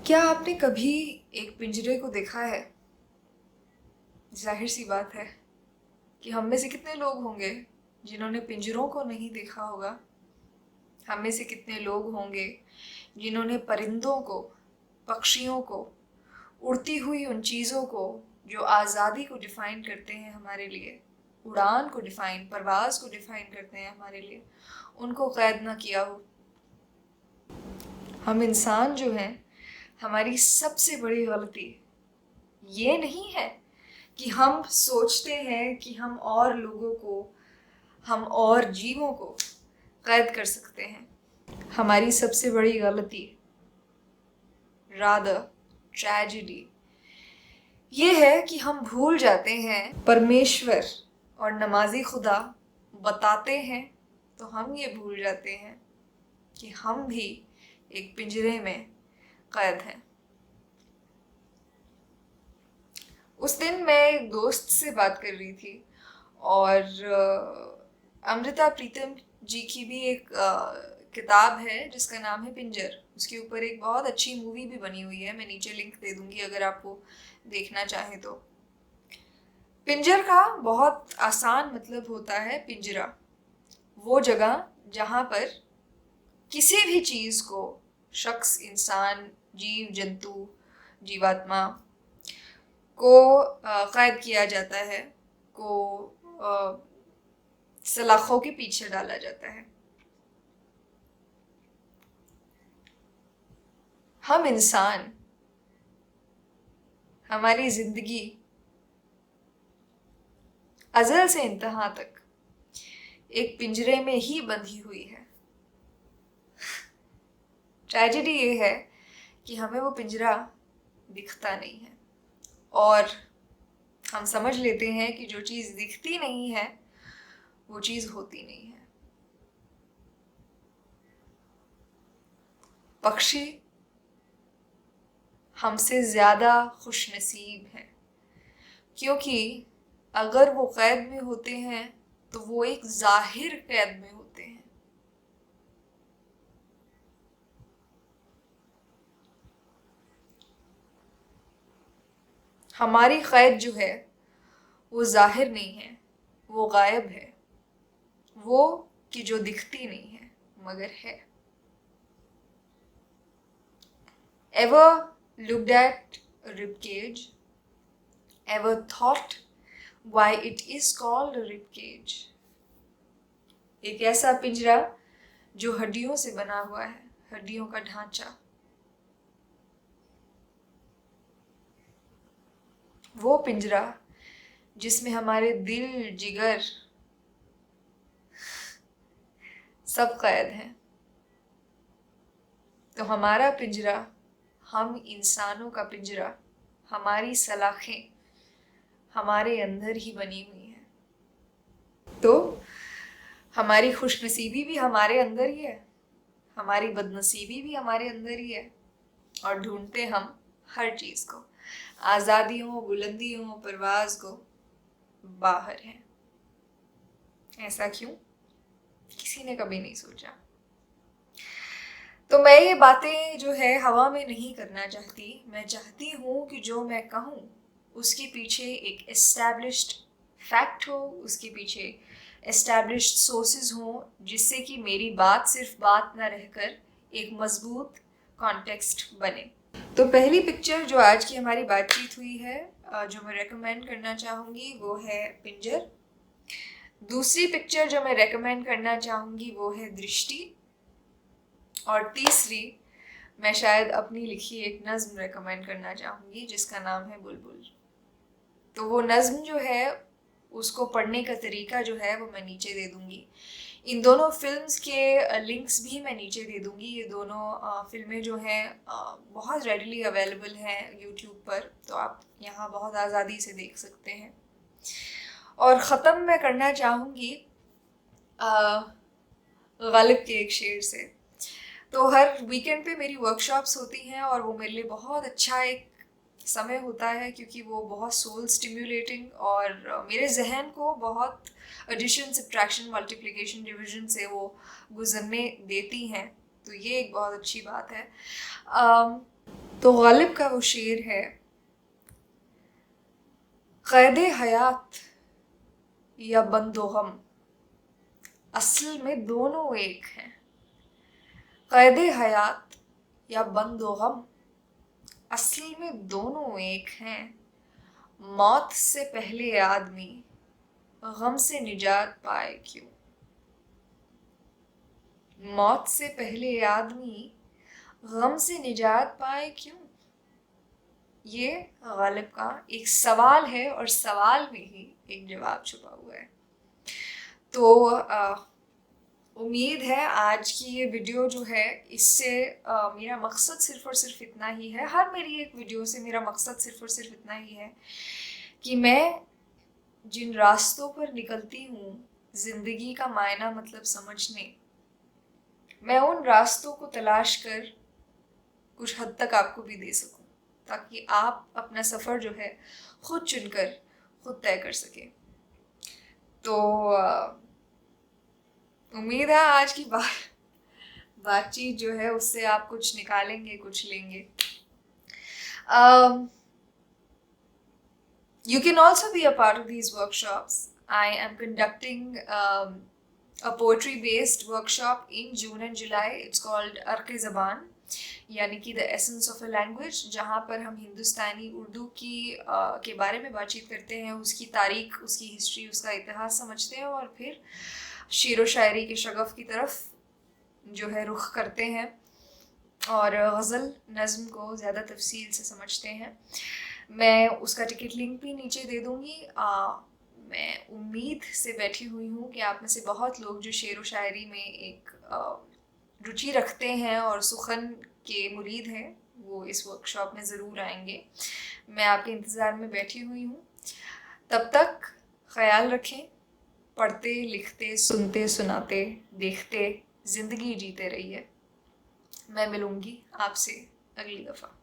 क्या आपने कभी एक पिंजरे को देखा है? जाहिर सी बात है कि हम में से कितने लोग होंगे जिन्होंने पिंजरों को नहीं देखा होगा। हम में से कितने लोग होंगे जिन्होंने परिंदों को, पक्षियों को, उड़ती हुई उन चीज़ों को जो आज़ादी को डिफाइन करते हैं हमारे लिए, उड़ान को डिफाइन, परवाज़ को डिफाइन करते हैं हमारे लिए, उनको कैद ना किया हो। हम इंसान जो हैं, हमारी सबसे बड़ी गलती ये नहीं है कि हम सोचते हैं कि हम और लोगों को, हम और जीवों को कैद कर सकते हैं। हमारी सबसे बड़ी गलती, रादर ट्रेजेडी, ये है कि हम भूल जाते हैं परमेश्वर और नमाजी खुदा बताते हैं तो हम ये भूल जाते हैं कि हम भी एक पिंजरे में कैद हैं। उस दिन मैं एक दोस्त से बात कर रही थी और अमृता प्रीतम जी की भी एक किताब है जिसका नाम है पिंजर। उसके ऊपर एक बहुत अच्छी मूवी भी बनी हुई है, मैं नीचे लिंक दे दूंगी अगर आपको देखना चाहें तो। पिंजर का बहुत आसान मतलब होता है पिंजरा, वो जगह जहाँ पर किसी भी चीज़ को, शख्स, इंसान, जीव जंतु, जीवात्मा को कैद किया जाता है, को सलाखों के पीछे डाला जाता है। हम इंसान, हमारी जिंदगी अज़ल से इंतहा तक एक पिंजरे में ही बंधी हुई है। ट्रेजेडी ये है कि हमें वो पिंजरा दिखता नहीं है और हम समझ लेते हैं कि जो चीज़ दिखती नहीं है वो चीज़ होती नहीं है। पक्षी हमसे ज़्यादा खुशनसीब हैं क्योंकि अगर वो कैद में होते हैं तो वो एक जाहिर कैद में होते हैं। हमारी कैद जो है वो जाहिर नहीं है, वो गायब है, वो कि जो दिखती नहीं है मगर है। Ever looked at a rib cage? Ever thought why it is called a rib cage? एक ऐसा पिंजरा जो हड्डियों से बना हुआ है, हड्डियों का ढांचा, वो पिंजरा जिसमें हमारे दिल, जिगर सब कैद हैं। तो हमारा पिंजरा, हम इंसानों का पिंजरा, हमारी सलाखें हमारे अंदर ही बनी हुई हैं। तो हमारी खुशनसीबी भी हमारे अंदर ही है, हमारी बदनसीबी भी हमारे अंदर ही है और ढूंढते हम हर चीज़ को, आज़ादी हो, बुलंदी हो, परवाज को, बाहर है। ऐसा क्यों? किसी ने कभी नहीं सोचा। तो मैं ये बातें जो है हवा में नहीं करना चाहती। मैं चाहती हूँ कि जो मैं कहूँ उसके पीछे एक एस्टैब्लिश्ड फैक्ट हो, उसके पीछे एस्टैब्लिश्ड सोर्सेज हों, जिससे कि मेरी बात सिर्फ बात ना रहकर एक मजबूत कॉन्टेक्स्ट बने। तो पहली पिक्चर जो आज की हमारी बातचीत हुई है, जो मैं रेकमेंड करना चाहूँगी वो है पिंजर। दूसरी पिक्चर जो मैं रेकमेंड करना चाहूँगी वो है दृष्टि। और तीसरी मैं शायद अपनी लिखी एक नज़्म रेकमेंड करना चाहूँगी जिसका नाम है बुलबुल। तो वो नज़्म जो है उसको पढ़ने का तरीका जो है वो मैं नीचे दे दूँगी। इन दोनों फिल्म्स के लिंक्स भी मैं नीचे दे दूँगी। ये दोनों फिल्में जो हैं बहुत रेडीली अवेलेबल हैं यूट्यूब पर, तो आप यहाँ बहुत आज़ादी से देख सकते हैं। और ख़त्म मैं करना चाहूँगी गालिब के एक शेर से। तो हर वीकेंड पे मेरी वर्कशॉप्स होती हैं और वो मेरे लिए बहुत अच्छा एक समय होता है क्योंकि वो बहुत सोल स्टिम्युलेटिंग और मेरे जहन को बहुत एडिशन, सब्ट्रैक्शन, मल्टीप्लिकेशन, डिवीजन से वो गुजरने देती हैं। तो ये एक बहुत अच्छी बात है। तो गालिब का वो शेर है, क़ैद हयात या बंदो गम, असल में दोनों एक हैं। क़ैद हयात या बंदो गम, असल में दोनों एक हैं। मौत से पहले आदमी गम से निजात पाए क्यों? मौत से पहले आदमी गम से निजात पाए क्यों? ये गालिब का एक सवाल है और सवाल में ही एक जवाब छुपा हुआ है। तो उम्मीद है आज की ये वीडियो जो है इससे मेरा मकसद सिर्फ़ और सिर्फ इतना ही है, हर मेरी एक वीडियो से मेरा मकसद सिर्फ़ और सिर्फ इतना ही है कि मैं जिन रास्तों पर निकलती हूँ ज़िंदगी का मायना मतलब समझने, मैं उन रास्तों को तलाश कर कुछ हद तक आपको भी दे सकूं, ताकि आप अपना सफ़र जो है खुद चुनकर खुद तय कर सकें। तो उम्मीद है आज की बातचीत जो है उससे आप कुछ निकालेंगे, कुछ लेंगे। You can also be a part of these workshops. I am conducting a poetry-based workshop in June and July. It's called अर्क-ए-ज़बान, यानी कि the essence of a language, जहाँ पर हम हिंदुस्तानी उर्दू की के बारे में बातचीत करते हैं, उसकी तारीख, उसकी हिस्ट्री, उसका इतिहास समझते हैं और फिर शेर व शायरी के शगफ़ की तरफ जो है रुख करते हैं और गज़ल नज़्म को ज़्यादा तफसील से समझते हैं। मैं उसका टिकट लिंक भी नीचे दे दूँगी। मैं उम्मीद से बैठी हुई हूँ कि आप में से बहुत लोग जो शेर व शायरी में एक रुचि रखते हैं और सुखन के मुरीद हैं, वो इस वर्कशॉप में ज़रूर आएंगे। मैं आपके इंतज़ार में बैठी हुई हूँ। तब तक ख्याल रखें, पढ़ते लिखते सुनते सुनाते देखते ज़िंदगी जीते रहिए। मैं मिलूँगी आपसे अगली दफ़ा।